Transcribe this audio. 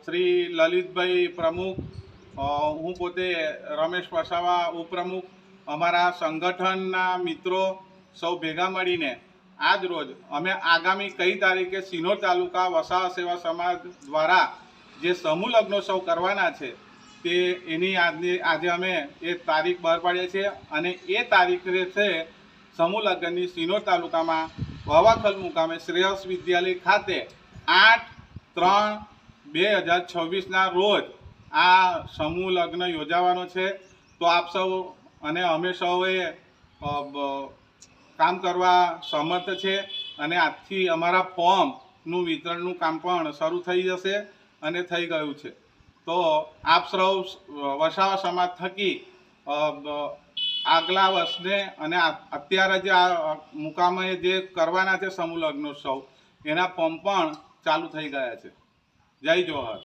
શ્રી લલિતભાઈ પ્રમુખ, હું પોતે રમેશ વસાવા ઉપપ્રમુખ, અમારા સંગઠનના મિત્રો સૌ ભેગા મળીને આજ રોજ અમે આગામી કઈ તારીખે સિનોર તાલુકા વસાવા સેવા સમાજ દ્વારા જે સમૂહ લગ્નોત્સવ કરવાના છે તે એની આજે અમે એ તારીખ બહાર પાડીએ છીએ અને એ તારીખે છે સમૂહ લગ્નની સિનોર તાલુકામાં વવાખલ મુકામે શ્રેયસ વિદ્યાલય ખાતે 8/3/2026ના રોજ આ સમૂહ લગ્ન યોજાવાનો છે। તો આપ સૌ અને અમે સૌએ કામ કરવા સમર્થ છે અને આજથી અમારા ફોર્મનું વિતરણનું કામ પણ શરૂ થઈ જશે અને થઈ ગયું છે। તો આપ સૌ વસાવા સમાજ થકી આગલા વર્ષને અને અત્યારે જે આ મુકામે જે કરવાના છે સમૂહ લગ્નોત્સવ એના ફોર્મ પણ ચાલુ થઈ ગયા છે। જય જોહર।